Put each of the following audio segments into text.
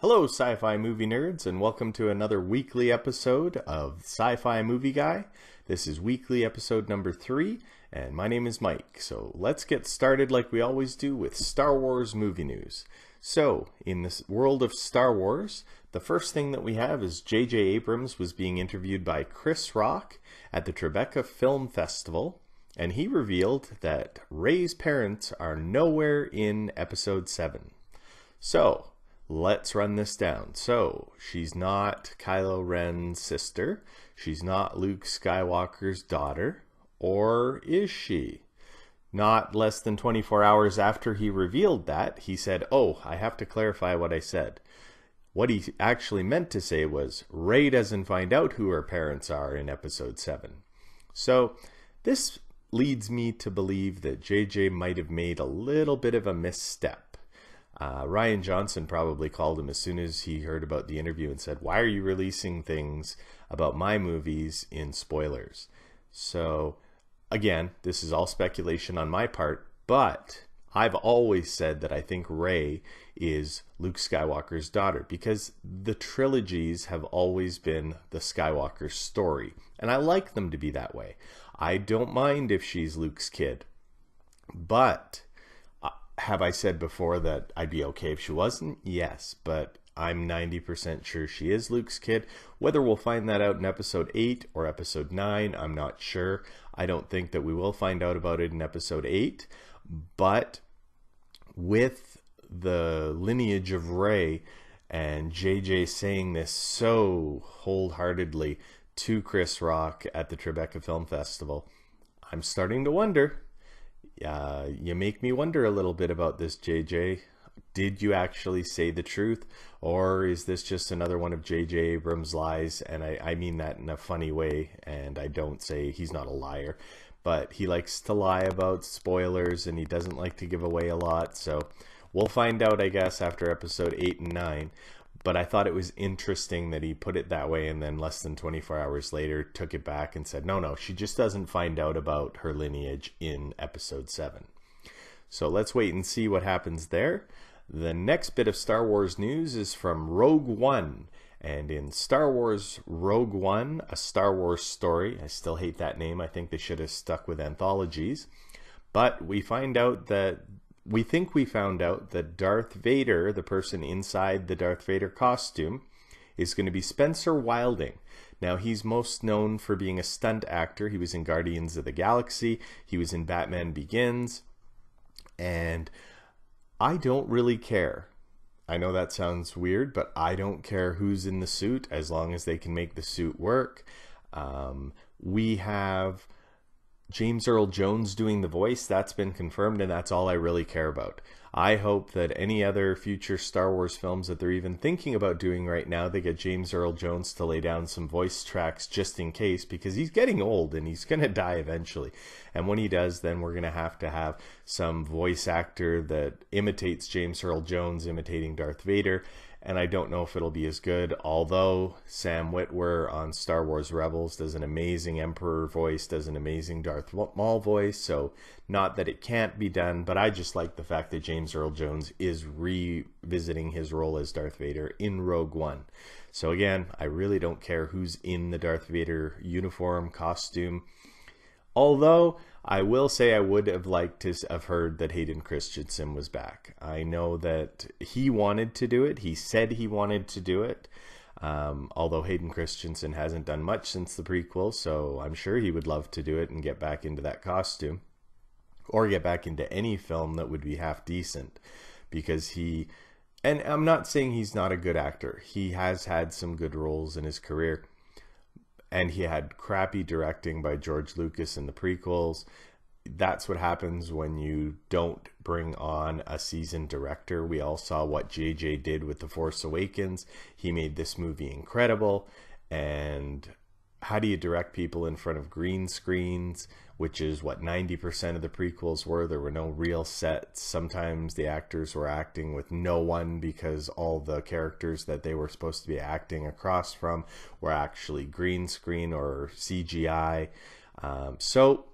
Hello, sci-fi movie nerds, and welcome to another weekly episode of Sci-Fi Movie Guy. This is weekly episode number 3, and my name is Mike. So let's get started like we always do with Star Wars movie news. So, in this world of Star Wars, the first thing that we have is J.J. Abrams was being interviewed by Chris Rock at the Tribeca Film Festival, and he revealed that Rey's parents are nowhere in Episode 7. So, let's run this down. So, she's not Kylo Ren's sister. She's not Luke Skywalker's daughter. Or is she? Not less than 24 hours after he revealed that, he said, "Oh, I have to clarify what I said." What he actually meant to say was, Rey doesn't find out who her parents are in Episode 7. So, this leads me to believe that JJ might have made a little bit of a misstep. Ryan Johnson probably called him as soon as he heard about the interview and said, "Why are you releasing things about my movies in spoilers?" So, again, this is all speculation on my part, but I've always said that I think Rey is Luke Skywalker's daughter because the trilogies have always been the Skywalker story, and I like them to be that way. I don't mind if she's Luke's kid, but have I said before that I'd be okay if she wasn't? Yes, but I'm 90% sure she is Luke's kid. Whether we'll find that out in Episode 8 or Episode 9, I'm not sure. I don't think that we will find out about it in Episode 8, but with the lineage of Rey and JJ saying this so wholeheartedly to Chris Rock at the Tribeca Film Festival, I'm starting to wonder. You make me wonder a little bit about this, JJ. Did you actually say the truth? Or is this just another one of JJ Abrams' lies? And I mean that in a funny way, and I don't say he's not a liar. But he likes to lie about spoilers, and he doesn't like to give away a lot. So we'll find out, I guess, after Episode 8 and 9. But I thought it was interesting that he put it that way and then less than 24 hours later took it back and said, no, she just doesn't find out about her lineage in Episode 7. So let's wait and see what happens there. The next bit of Star Wars news is from Rogue One. And in Star Wars Rogue One, a Star Wars story, I still hate that name. I think they should have stuck with anthologies. But we find out that we found out that Darth Vader, the person inside the Darth Vader costume, is going to be Spencer Wilding. Now, he's most known for being a stunt actor. He was in Guardians of the Galaxy. He was in Batman Begins. And I don't really care. I know that sounds weird, but I don't care who's in the suit as long as they can make the suit work. We have James Earl Jones doing the voice. That's been confirmed, and that's all I really care about. I hope that any other future Star Wars films that they're even thinking about doing right now, they get James Earl Jones to lay down some voice tracks just in case, because he's getting old and he's going to die eventually. And when he does, then we're going to have some voice actor that imitates James Earl Jones imitating Darth Vader. And I don't know if it'll be as good, although Sam Witwer on Star Wars Rebels does an amazing Emperor voice, does an amazing Darth Maul voice, so not that it can't be done, but I just like the fact that James Earl Jones is revisiting his role as Darth Vader in Rogue One. So again, I really don't care who's in the Darth Vader uniform, costume, although I will say I would have liked to have heard that Hayden Christensen was back. I know that he wanted to do it. He said he wanted to do it. Although Hayden Christensen hasn't done much since the prequel, so I'm sure he would love to do it and get back into that costume. Or get back into any film that would be half decent. Because and I'm not saying he's not a good actor. He has had some good roles in his career. And he had crappy directing by George Lucas in the prequels. That's what happens when you don't bring on a seasoned director. We all saw what JJ did with The Force Awakens. He made this movie incredible. And how do you direct people in front of green screens, which is what 90% of the prequels were? There were no real sets. Sometimes the actors were acting with no one because all the characters that they were supposed to be acting across from were actually green screen or CGI. So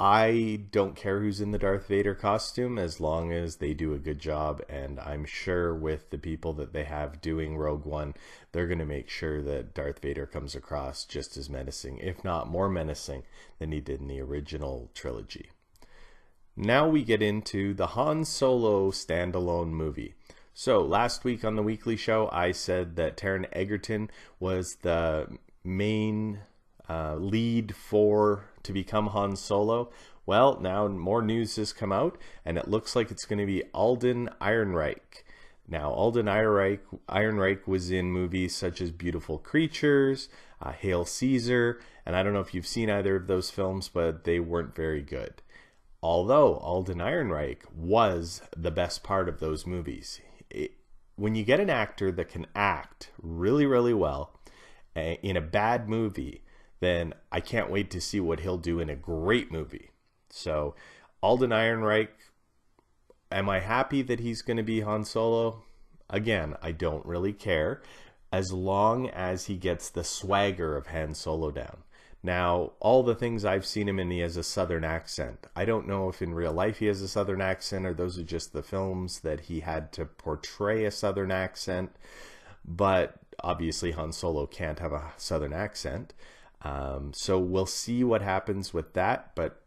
I don't care who's in the Darth Vader costume as long as they do a good job, and I'm sure with the people that they have doing Rogue One, they're going to make sure that Darth Vader comes across just as menacing, if not more menacing, than he did in the original trilogy. Now we get into the Han Solo standalone movie. So last week on the weekly show, I said that Taron Egerton was the main lead to become Han Solo. Well, now more news has come out, and it looks like it's going to be Alden Ehrenreich. Now, Alden Ehrenreich was in movies such as Beautiful Creatures, Hail Caesar, and I don't know if you've seen either of those films, but they weren't very good. Although Alden Ehrenreich was the best part of those movies. When you get an actor that can act really, really well in a bad movie, then I can't wait to see what he'll do in a great movie. So, Alden Ehrenreich, am I happy that he's going to be Han Solo? Again, I don't really care, as long as he gets the swagger of Han Solo down. Now, all the things I've seen him in, he has a southern accent. I don't know if in real life he has a southern accent, or those are just the films that he had to portray a southern accent. But obviously Han Solo can't have a southern accent. So we'll see what happens with that, but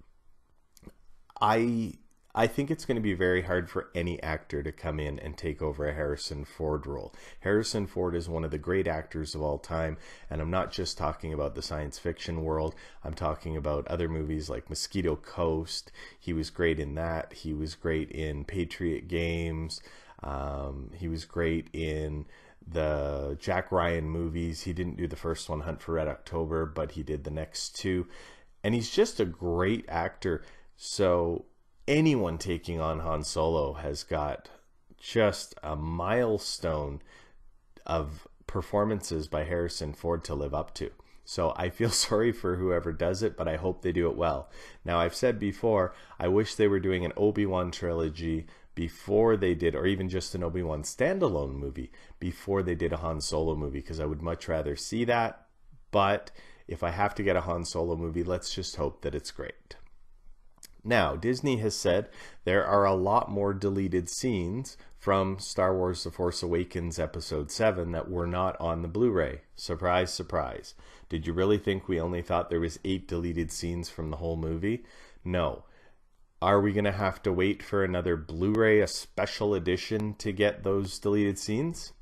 I think it's going to be very hard for any actor to come in and take over a Harrison Ford role. Harrison Ford is one of the great actors of all time, and I'm not just talking about the science fiction world. I'm talking about other movies like Mosquito Coast. He was great in that. He was great in Patriot Games. He was great in the Jack Ryan movies. He didn't do the first one, Hunt for Red October, but he did the next two. And he's just a great actor. So anyone taking on Han Solo has got just a milestone of performances by Harrison Ford to live up to. So I feel sorry for whoever does it, but I hope they do it well. Now, I've said before, I wish they were doing an Obi-Wan trilogy before they did, or even just an Obi-Wan standalone movie before they did a Han Solo movie, because I would much rather see that. But if I have to get a Han Solo movie, let's just hope that it's great. Now, Disney has said there are a lot more deleted scenes from Star Wars The Force Awakens Episode 7 that were not on the Blu-ray. Surprise, surprise. Did you really think we only thought there was 8 deleted scenes from the whole movie? No. Are we going to have to wait for another Blu-ray, a special edition, to get those deleted scenes?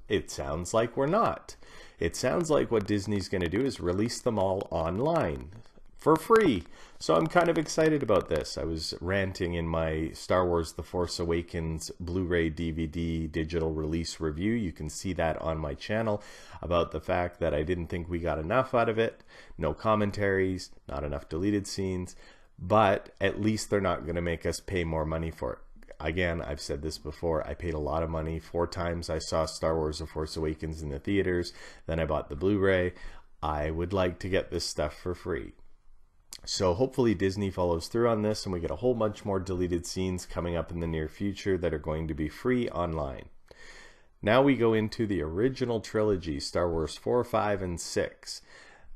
It sounds like we're not. It sounds like what Disney's going to do is release them all online for free. So I'm kind of excited about this. I was ranting in my Star Wars The Force Awakens Blu-ray DVD digital release review. You can see that on my channel, about the fact that I didn't think we got enough out of it. No commentaries, not enough deleted scenes. But at least they're not going to make us pay more money for it. Again, I've said this before, I paid a lot of money. 4 times I saw Star Wars The Force Awakens in the theaters. Then I bought the Blu-ray. I would like to get this stuff for free. So hopefully Disney follows through on this, and we get a whole bunch more deleted scenes coming up in the near future that are going to be free online. Now we go into the original trilogy, Star Wars 4, 5, and 6.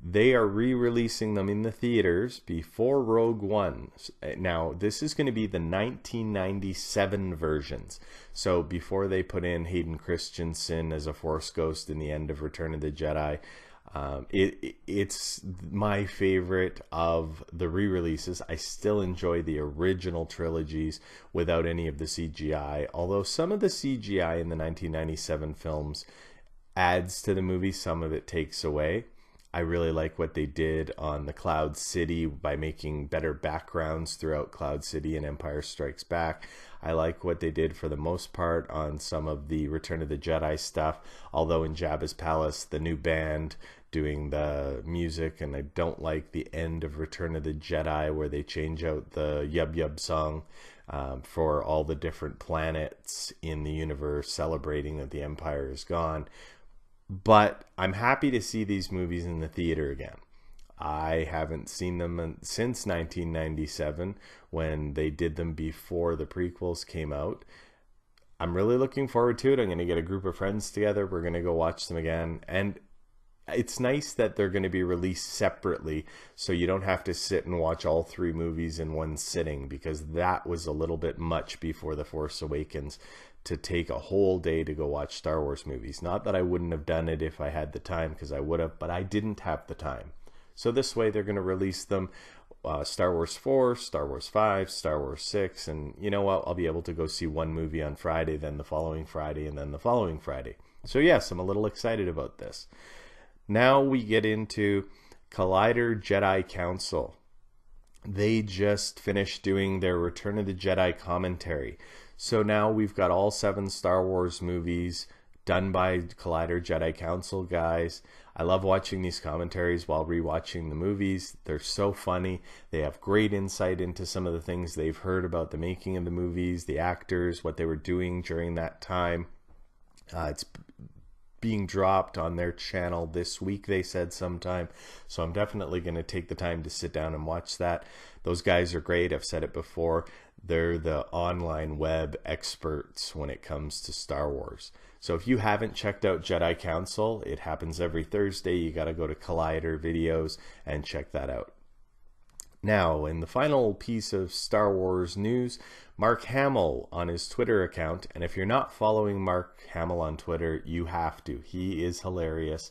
They are re-releasing them in the theaters before Rogue One. Now, this is going to be the 1997 versions. So before they put in Hayden Christensen as a Force Ghost in the end of Return of the Jedi, it's my favorite of the re-releases. I still enjoy the original trilogies without any of the CGI, although some of the CGI in the 1997 films adds to the movie, some of it takes away. I really like what they did on the Cloud City by making better backgrounds throughout Cloud City and Empire Strikes Back. I like what they did for the most part on some of the Return of the Jedi stuff, although in Jabba's Palace, the new band doing the music, and I don't like the end of Return of the Jedi where they change out the Yub Yub song for all the different planets in the universe celebrating that the Empire is gone. But I'm happy to see these movies in the theater again. I haven't seen them since 1997 when they did them before the prequels came out. I'm really looking forward to it. I'm going to get a group of friends together. We're going to go watch them again. And it's nice that they're going to be released separately, so you don't have to sit and watch all three movies in one sitting, because that was a little bit much before The Force Awakens to take a whole day to go watch Star Wars movies. Not that I wouldn't have done it if I had the time, because I would have, but I didn't have the time. So this way they're going to release them, Star Wars 4, Star Wars 5, Star Wars 6, and you know what? I'll be able to go see one movie on Friday, then the following Friday, and then the following Friday. So yes, I'm a little excited about this. Now we get into Collider Jedi Council. They just finished doing their Return of the Jedi commentary. So now we've got all 7 Star Wars movies done by Collider Jedi Council guys. I love watching these commentaries while rewatching the movies. They're so funny. They have great insight into some of the things they've heard about the making of the movies, the actors, what they were doing during that time. It's being dropped on their channel this week, they said sometime. So I'm definitely going to take the time to sit down and watch that. Those guys are great. I've said it before. They're the online web experts when it comes to Star Wars. So if you haven't checked out Jedi Council, it happens every Thursday. You got to go to Collider Videos and check that out. Now, in the final piece of Star Wars news, Mark Hamill on his Twitter account, and if you're not following Mark Hamill on Twitter, you have to. He is hilarious.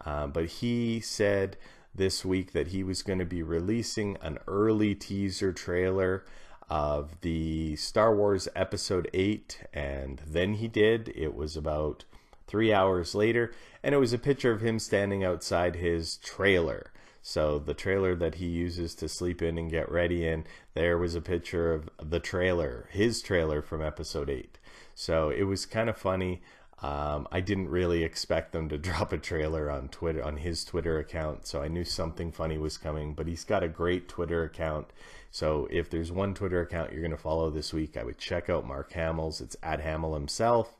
But he said this week that he was going to be releasing an early teaser trailer of the Star Wars Episode 8, and then he did. It was about 3 hours later, and it was a picture of him standing outside his trailer. So the trailer that he uses to sleep in and get ready in, there was a picture of the trailer, his trailer from Episode 8. So it was kind of funny. I didn't really expect them to drop a trailer on Twitter, on his Twitter account, so I knew something funny was coming, but he's got a great Twitter account. So if there's one Twitter account you're going to follow this week, I would check out Mark Hamill's. It's at Hamill himself.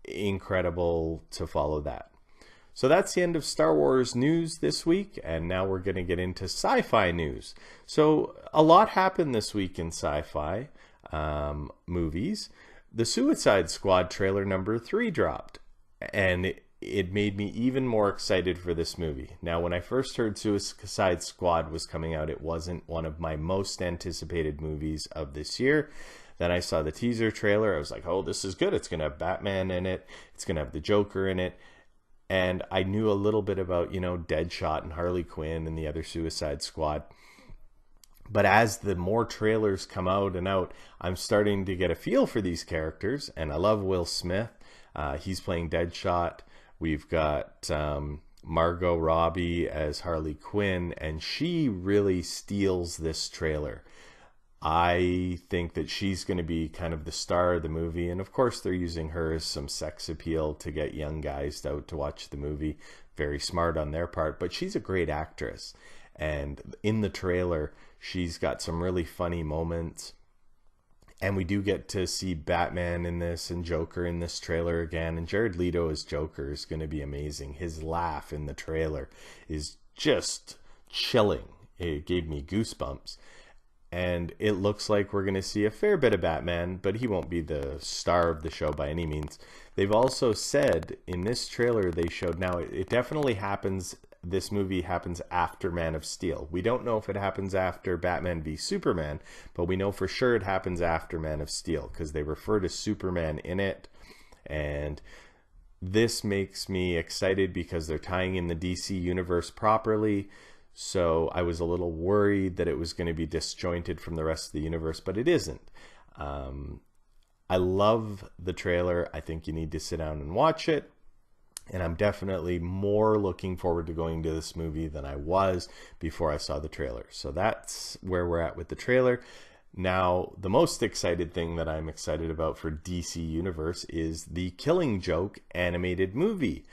Incredible to follow that. So that's the end of Star Wars news this week, and now we're going to get into sci-fi news. So a lot happened this week in sci-fi movies. The Suicide Squad trailer number 3 dropped, and it made me even more excited for this movie. Now, when I first heard Suicide Squad was coming out, it wasn't one of my most anticipated movies of this year. Then I saw the teaser trailer. I was like, oh, this is good. It's going to have Batman in it. It's going to have the Joker in it. And I knew a little bit about, Deadshot and Harley Quinn and the other Suicide Squad. But as the more trailers come out and out, I'm starting to get a feel for these characters. And I love Will Smith. He's playing Deadshot. We've got Margot Robbie as Harley Quinn. And she really steals this trailer. I think that she's going to be kind of the star of the movie. And of course, they're using her as some sex appeal to get young guys out to watch the movie. Very smart on their part. But she's a great actress. And in the trailer, she's got some really funny moments. And we do get to see Batman in this and Joker in this trailer again. And Jared Leto as Joker is going to be amazing. His laugh in the trailer is just chilling. It gave me goosebumps. And it looks like we're going to see a fair bit of Batman, but he won't be the star of the show by any means. They've also said in this trailer they showed, now it definitely happens, this movie happens after Man of Steel. We don't know if it happens after Batman v Superman, but we know for sure it happens after Man of Steel because they refer to Superman in it. And this makes me excited because they're tying in the DC universe properly. So I was a little worried that it was going to be disjointed from the rest of the universe, but it isn't. I love the trailer. I think you need to sit down and watch it. And I'm definitely more looking forward to going to this movie than I was before I saw the trailer. So that's where we're at with the trailer. Now, the most excited thing that I'm excited about for DC Universe is the Killing Joke animated movie.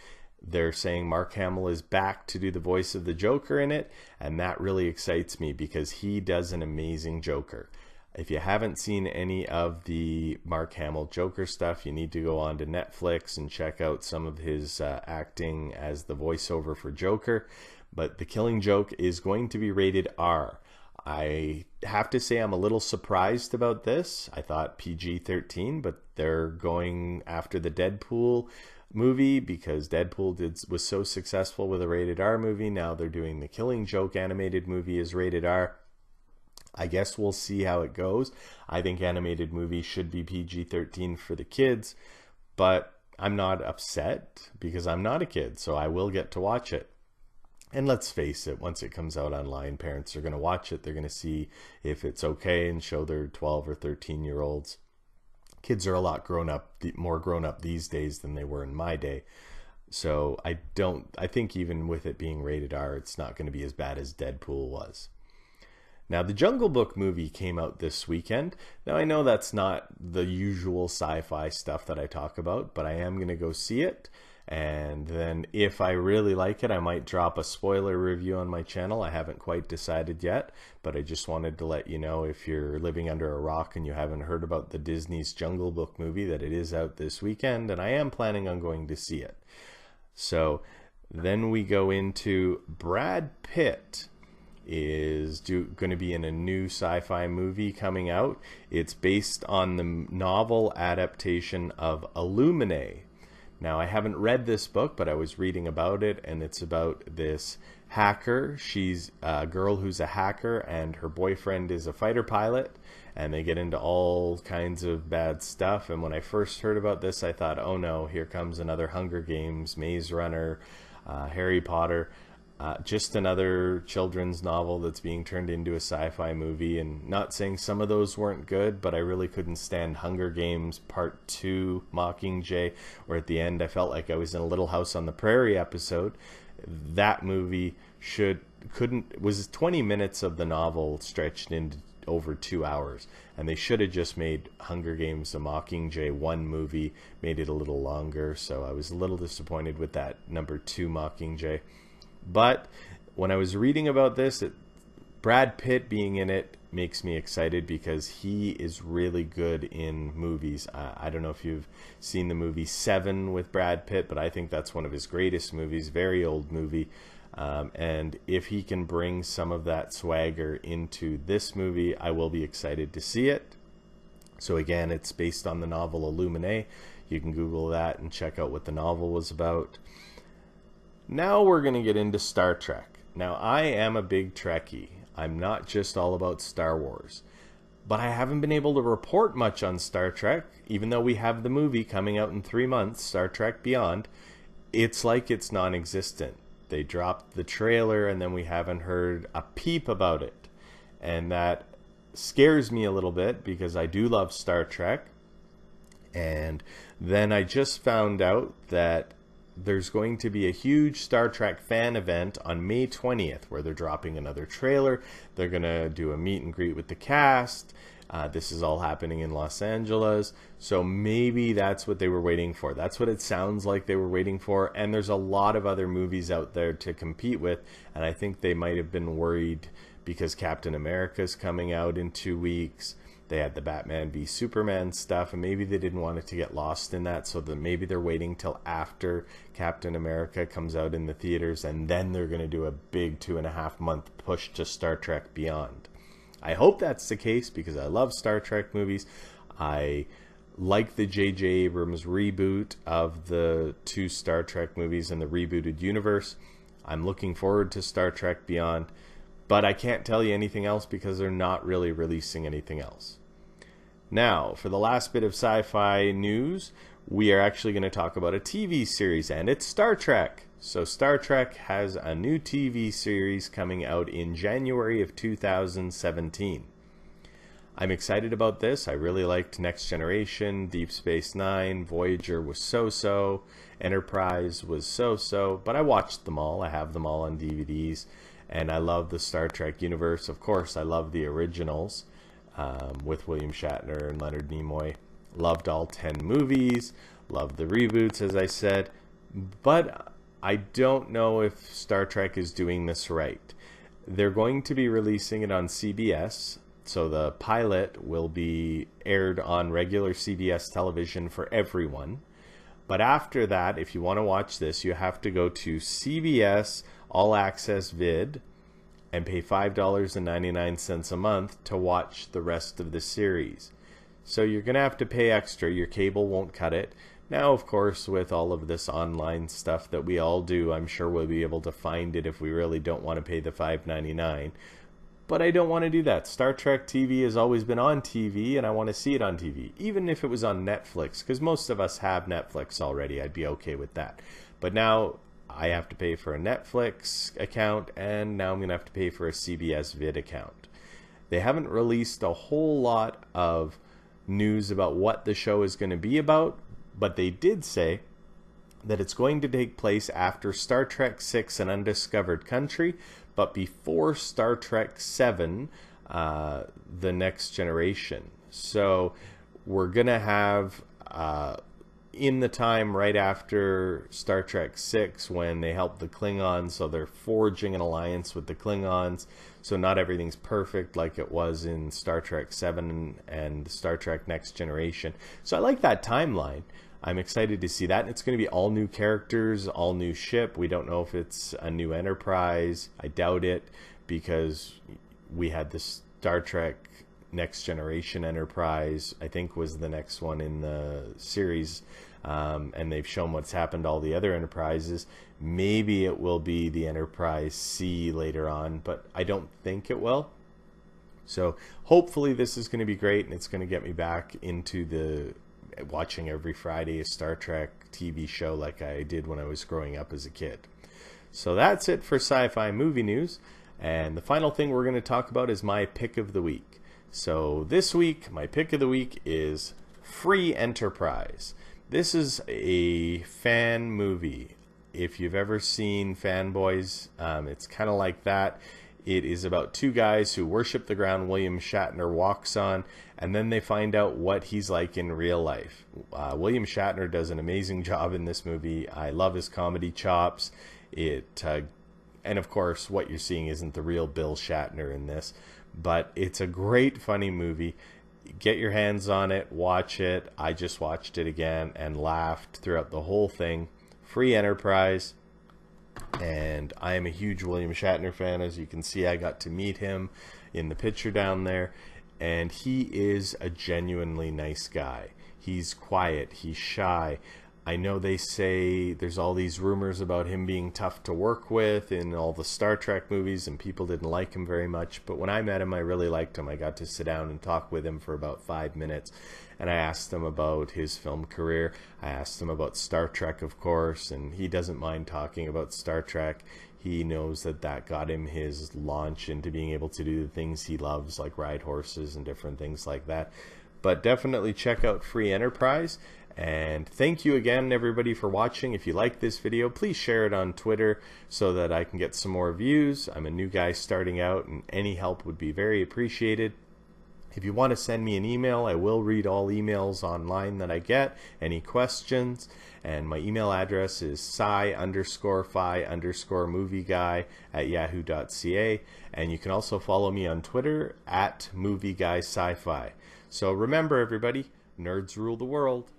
They're saying Mark Hamill is back to do the voice of the Joker in it, and that really excites me because he does an amazing Joker. If you haven't seen any of the Mark Hamill Joker stuff, you need to go on to Netflix and check out some of his acting as the voiceover for Joker. But The Killing Joke is going to be rated R. I have to say I'm a little surprised about this. I thought PG-13, but they're going after the Deadpool movie because was so successful with a rated R movie. Now they're doing the Killing Joke animated movie as rated R. I guess we'll see how it goes. I think animated movies should be PG-13 for the kids, but I'm not upset because I'm not a kid, so I will get to watch it. And let's face it, once it comes out online, parents are going to watch it. They're going to see if it's okay and show their 12 or 13-year-olds. Kids are a lot more grown up these days than they were in my day. So I think even with it being rated R, it's not going to be as bad as Deadpool was. Now, the Jungle Book movie came out this weekend. Now, I know that's not the usual sci-fi stuff that I talk about, but I am going to go see it. And then if I really like it, I might drop a spoiler review on my channel. I haven't quite decided yet, but I just wanted to let you know, if you're living under a rock and you haven't heard about the Disney's Jungle Book movie, that it is out this weekend, and I am planning on going to see it. So then we go into Brad Pitt is going to be in a new sci-fi movie coming out. It's based on the novel adaptation of Illuminae. Now, I haven't read this book, but I was reading about it, and it's about this hacker. She's a girl who's a hacker, and her boyfriend is a fighter pilot, and they get into all kinds of bad stuff. And when I first heard about this, I thought, oh no, here comes another Hunger Games, Maze Runner, Harry Potter. Just another children's novel that's being turned into a sci-fi movie. And not saying some of those weren't good, but I really couldn't stand Hunger Games Part 2 Mockingjay, where at the end I felt like I was in a Little House on the Prairie episode. That movie was 20 minutes of the novel stretched into over 2 hours, and they should have just made Hunger Games a Mockingjay one movie, made it a little longer. So I was a little disappointed with that number 2 Mockingjay. But when I was reading about this, Brad Pitt being in it makes me excited because he is really good in movies. I don't know if you've seen the movie Seven with Brad Pitt, but I think that's one of his greatest movies, very old movie. And if he can bring some of that swagger into this movie, I will be excited to see it. So again, it's based on the novel Illuminae. You can Google that and check out what the novel was about. Now we're going to get into Star Trek. Now, I am a big Trekkie. I'm not just all about Star Wars. But I haven't been able to report much on Star Trek, even though we have the movie coming out in 3 months, Star Trek Beyond. It's like it's non-existent. They dropped the trailer and then we haven't heard a peep about it. And that scares me a little bit because I do love Star Trek. And then I just found out that there's going to be a huge Star Trek fan event on May 20th where they're dropping another trailer. They're going to do a meet and greet with the cast. This is all happening in Los Angeles. So maybe that's what they were waiting for. That's what it sounds like they were waiting for. And there's a lot of other movies out there to compete with. And I think they might have been worried because Captain America's coming out in 2 weeks. They had the Batman v Superman stuff, and maybe they didn't want it to get lost in that, so that maybe they're waiting till after Captain America comes out in the theaters, and then they're going to do a big 2.5-month push to Star Trek Beyond. I hope that's the case because I love Star Trek movies. I like the J.J. Abrams reboot of the 2 Star Trek movies in the rebooted universe. I'm looking forward to Star Trek Beyond, but I can't tell you anything else because they're not really releasing anything else. Now, for the last bit of sci-fi news, we are actually going to talk about a TV series, and it's Star Trek. So Star Trek has a new TV series coming out in January of 2017. I'm excited about this. I really liked Next Generation, Deep Space Nine, Voyager was so-so, Enterprise was so-so, but I watched them all. I have them all on DVDs, and I love the Star Trek universe. Of course, I love the originals. With William Shatner and Leonard Nimoy. Loved all 10 movies, loved the reboots, as I said, but I don't know if Star Trek is doing this right. They're going to be releasing it on CBS, so the pilot will be aired on regular CBS television for everyone. But after that, if you want to watch this, you have to go to CBS All Access Vid and pay $5.99 a month to watch the rest of the series. So you're going to have to pay extra. Your cable won't cut it, Now, of course, with all of this online stuff that we all do, I'm sure we'll be able to find it if we really don't want to pay the $5.99. But I don't want to do that. Star Trek TV has always been on TV, and I want to see it on TV. Even if it was on Netflix, because most of us have Netflix already, I'd be okay with that. But now I have to pay for a Netflix account, and now I'm going to have to pay for a CBS Vid account. They haven't released a whole lot of news about what the show is going to be about, but they did say that it's going to take place after Star Trek VI, An Undiscovered Country, but before Star Trek VII, The Next Generation. So we're going to have, in the time right after Star Trek VI, when they help the Klingons, so they're forging an alliance with the Klingons, so not everything's perfect like it was in Star Trek VII and Star Trek Next Generation. So I like that timeline. I'm excited to see that. And it's going to be all new characters, all new ship. We don't know if it's a new Enterprise. I doubt it, because we had the Star Trek Next Generation Enterprise, I think was the next one in the series. And they've shown what's happened to all the other Enterprises. Maybe it will be the Enterprise C later on, but I don't think it will. So hopefully this is going to be great, and it's going to get me back into the watching every Friday a Star Trek TV show like I did when I was growing up as a kid. So that's it for sci-fi movie news. And the final thing we're going to talk about is my pick of the week. So this week, my pick of the week is Free Enterprise. This is a fan movie. If you've ever seen Fanboys, it's kind of like that. It is about two guys who worship the ground William Shatner walks on, and then they find out what he's like in real life. William Shatner does an amazing job in this movie. I love his comedy chops. And of course, what you're seeing isn't the real Bill Shatner in this, but it's a great, funny movie. Get your hands on it, watch it. I just watched it again and laughed throughout the whole thing. Free Enterprise. And I am a huge William Shatner fan. As you can see, I got to meet him in the picture down there. And he is a genuinely nice guy. He's quiet. He's shy. I know they say there's all these rumors about him being tough to work with in all the Star Trek movies, and people didn't like him very much. But when I met him, I really liked him. I got to sit down and talk with him for about 5 minutes. And I asked him about his film career. I asked him about Star Trek, of course, and he doesn't mind talking about Star Trek. He knows that that got him his launch into being able to do the things he loves, like ride horses and different things like that. But definitely check out Free Enterprise. And thank you again, everybody, for watching. If you like this video, please share it on Twitter so that I can get some more views. I'm a new guy starting out, and any help would be very appreciated. If you want to send me an email, I will read all emails online that I get, any questions, and my email address is sci_fi_movieguy@yahoo.ca, and you can also follow me on Twitter @movieguySci-Fi. So remember, everybody, nerds rule the world.